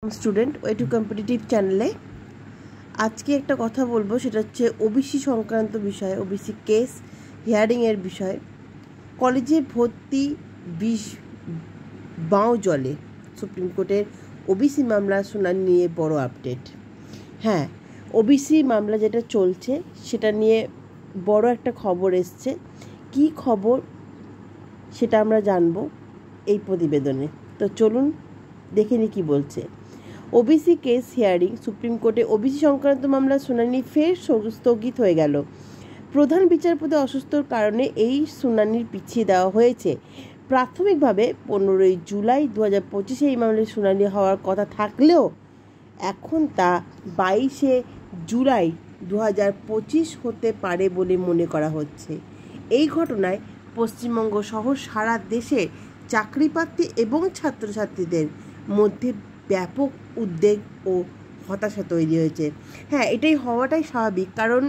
Student way to competitive চ্যানেলে আজকে একটা কথা বলবো, সেটা হচ্ছে ওবিসি সংক্রান্ত বিষয়, ওবিসি কেস হিয়ারিংয়ের বিষয়। কলেজে ভর্তি বিষ বাঁও জলে, সুপ্রিম কোর্টের ওবিসি মামলা শুনানি নিয়ে বড় আপডেট। হ্যাঁ, ওবিসি মামলা যেটা চলছে সেটা নিয়ে বড় একটা খবর এসছে। কি খবর সেটা আমরা জানবো এই প্রতিবেদনে। তো চলুন দেখে নি কী বলছে। ওবিসি কেস হিয়ারিং, সুপ্রিম কোর্টে ওবিসি সংক্রান্ত মামলার শুনানি ফের স্থগিত হয়ে গেল। প্রধান বিচারপতি অসুস্থতার কারণে এই শুনানির পিছিয়ে দেওয়া হয়েছে। প্রাথমিকভাবে 15 জুলাই 2025 এই মামলার শুনানি হওয়ার কথা থাকলেও এখন তা 22 জুলাই 2025 হতে পারে বলে মনে করা হচ্ছে। এই ঘটনায় পশ্চিমবঙ্গ সহ সারা দেশে চাকরিপ্রার্থী এবং ছাত্রছাত্রীদের মধ্যে ব্যাপক উদ্বেগ ও হতাশা তৈরি হয়েছে। হ্যাঁ, এটাই হওয়াটাই স্বাভাবিক, কারণ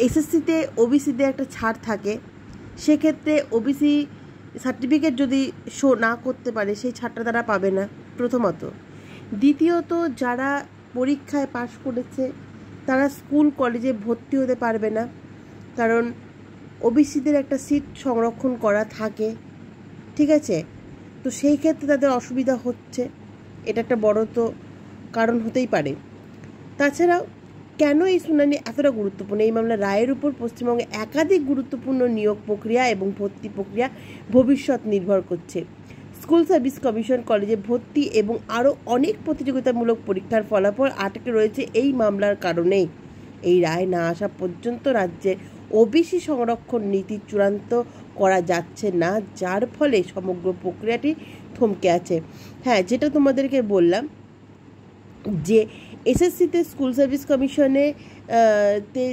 এসএসসিতে ওবিসিতে একটা ছাড় থাকে। সেক্ষেত্রে ওবিসি সার্টিফিকেট যদি শো না করতে পারে, সেই ছাড়টা তারা পাবে না প্রথমত। দ্বিতীয়ত, যারা পরীক্ষায় পাশ করেছে তারা স্কুল কলেজে ভর্তি হতে পারবে না, কারণ ওবিসিদের একটা সিট সংরক্ষণ করা থাকে। ঠিক আছে, তো সেই ক্ষেত্রে তাদের অসুবিধা হচ্ছে, এটা একটা বড় তো কারণ হতেই পারে। তাছাড়াও কেন এই শুনানি এতটা গুরুত্বপূর্ণ? এই মামলার রায়ের উপর পশ্চিমবঙ্গে একাধিক গুরুত্বপূর্ণ নিয়োগ প্রক্রিয়া এবং ভর্তি প্রক্রিয়া ভবিষ্যৎ নির্ভর করছে। স্কুল সার্ভিস কমিশন কলেজে ভর্তি এবং আরও অনেক প্রতিযোগিতামূলক পরীক্ষার ফলাফল আটকে রয়েছে এই মামলার কারণেই। এই রায় না আসা পর্যন্ত রাজ্যের ওবিসি সংরক্ষণ নীতি চূড়ান্ত করা যাচ্ছে না, যার ফলে সমগ্র প্রক্রিয়াটি থমকে আছে। হ্যাঁ, যেটা তোমাদেরকে বললাম যে এসএসসিতে স্কুল সার্ভিস কমিশনে তে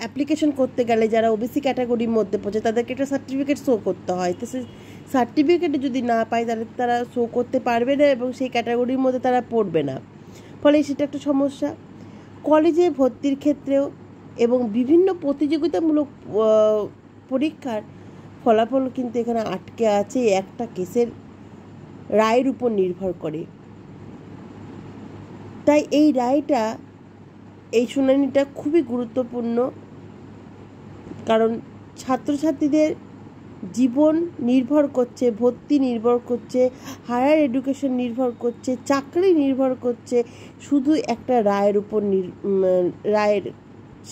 অ্যাপ্লিকেশন করতে গেলে যারা ওবিসি ক্যাটাগরির মধ্যে পড়ছে তাদেরকে একটা সার্টিফিকেট শো করতে হয়। তো সেই সার্টিফিকেটে যদি না পায় তাহলে তারা শো করতে পারবে না এবং সেই ক্যাটাগরির মধ্যে তারা পড়বে না, ফলে সেটা একটা সমস্যা। কলেজে ভর্তির ক্ষেত্রেও এবং বিভিন্ন প্রতিযোগিতামূলক পরীক্ষার ফলাফল কিন্তু এখানে আটকে আছে একটা কেসের রায়ের উপর নির্ভর করে। তাই এই রায়টা, এই শুনানিটা খুবই গুরুত্বপূর্ণ, কারণ ছাত্রছাত্রীদের জীবন নির্ভর করছে, ভর্তি নির্ভর করছে, হায়ার এডুকেশন নির্ভর করছে, চাকরি নির্ভর করছে শুধু একটা রায়ের উপর, রায়ের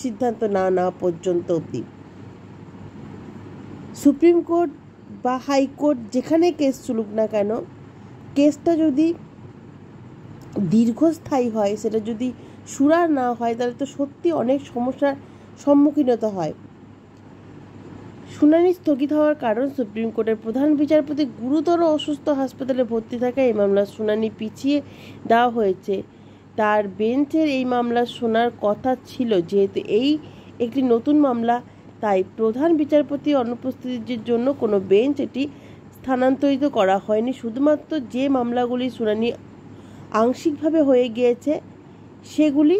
সিদ্ধান্ত না নেওয়া পর্যন্ত অবধি। সুপ্রিম কোর্ট বা হাইকোর্ট যেখানে কেস চলুক না কেন, কেসটা যদি দীর্ঘস্থায়ী হয়, সেটা যদি সুরার না হয়, তাহলে তো সত্যি অনেক সমস্যার সম্মুখীন হতে হয়। শুনানি স্থগিত হওয়ার কারণ, সুপ্রিম কোর্টের প্রধান বিচারপতি গুরুতর অসুস্থ, হাসপাতালে ভর্তি থাকায় এই মামলার শুনানি পিছিয়ে দেওয়া হয়েছে। তার বেঞ্চের এই মামলা শোনার কথা ছিল, যেহেতু এই একটি নতুন মামলা, তাই প্রধান বিচারপতি অনুপস্থিতির জন্য কোনো বেঞ্চ এটি স্থানান্তরিত করা হয়নি। শুধুমাত্র যে মামলাগুলি শুনানি আংশিকভাবে হয়ে গিয়েছে সেগুলি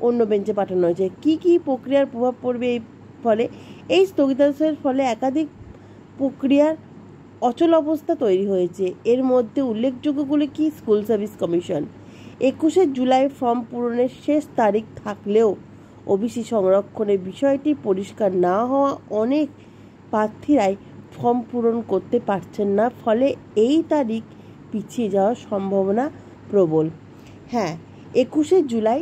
অন্য বেঞ্চে পাঠানো হয়েছে। কী কী প্রক্রিয়ার প্রভাব পড়বে এই ফলে? এই স্থগিতাদেশের ফলে একাধিক প্রক্রিয়ার অচল অবস্থা তৈরি হয়েছে। এর মধ্যে উল্লেখযোগ্যগুলি কি? School service commission 21 July form পূরণের শেষ তারিখ থাকলেও ওবিসি সংরক্ষণের বিষয়টি পরিষ্কার না হওয়া অনেক প্রার্থীরাই ফর্ম পূরণ করতে পারছেন না, ফলে এই তারিখ পিছিয়ে যাওয়ার সম্ভাবনা প্রবল। হ্যাঁ, 21 জুলাই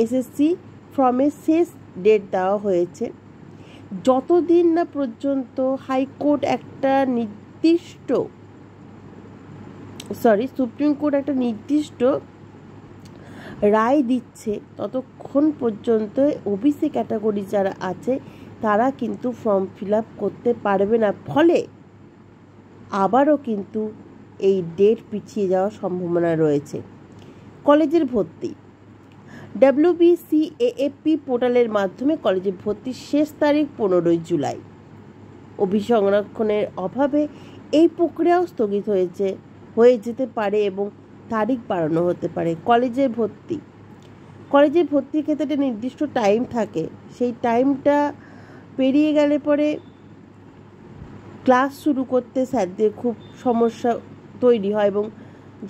এসএসসি ফর্মের শেষ ডেট দেওয়া হয়েছে। যতদিন না পর্যন্ত হাইকোর্ট একটা নির্দিষ্ট, সুপ্রিম কোর্ট একটা নির্দিষ্ট রায় দিচ্ছে, ততক্ষণ পর্যন্ত ওবিসি ক্যাটাগরি যারা আছে তারা কিন্তু ফর্ম ফিল আপ করতে পারবে না, ফলে আবারও কিন্তু এই ডেট পিছিয়ে যাওয়ার সম্ভাবনা রয়েছে। কলেজের ভর্তি, WBCAAP পোর্টালের মাধ্যমে কলেজে ভর্তির শেষ তারিখ 15 জুলাই। ওবিসি সংরক্ষণের অভাবে এই প্রক্রিয়াও স্থগিত হয়ে যেতে পারে এবং তারিখ বাড়ানো হতে পারে। কলেজের ভর্তির ক্ষেত্রে একটা নির্দিষ্ট টাইম থাকে, সেই টাইমটা পেরিয়ে গেলে পরে ক্লাস শুরু করতে স্যারদের খুব সমস্যা তৈরি হয় এবং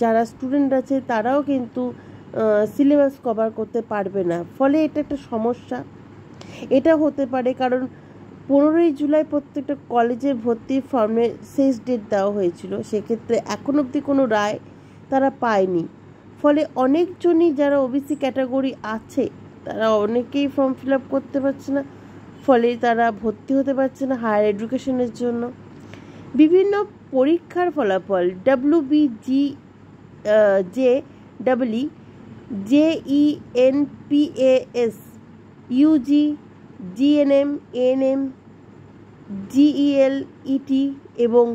যারা স্টুডেন্ট আছে তারাও কিন্তু সিলেবাস কভার করতে পারবে না, ফলে এটা একটা সমস্যা। এটা হতে পারে কারণ 15ই জুলাই প্রত্যেকটা কলেজে ভর্তির ফর্মে শেষ ডেট দেওয়া হয়েছিল, সেক্ষেত্রে এখন অবধি কোনো রায় তারা পায়নি। ফলে অনেকজনই যারা ওবিসি ক্যাটাগরি আছে তারা অনেকেই ফর্ম ফিল আপ করতে পারছে না, ফলে তারা ভর্তি হতে পারছে না হায়ার এডুকেশনের জন্য। বিভিন্ন পরীক্ষার ফলাফল WBG JEE JENPAS UG GNM ANM GELET এবং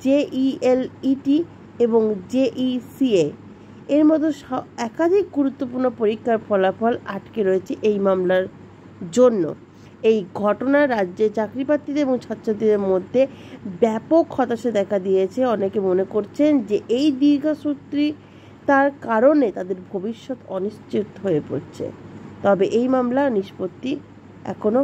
JELET এবং JECA এর মতো একাধিক গুরুত্বপূর্ণ পরীক্ষার ফলাফল আটকে রয়েছে এই মামলার জন্য। এই ঘটনা রাজ্যে চাকরিপ্রার্থীদের এবং ছাত্রছাত্রীদের মধ্যে ব্যাপক হতাশা দেখা দিয়েছে। অনেকে মনে করছেন যে এই দীর্ঘসূত্রী তার কারণে তাদের ভবিষ্যৎ অনিশ্চিত হয়ে পড়ছে। তবে এই মামলা নিষ্পত্তি এখনও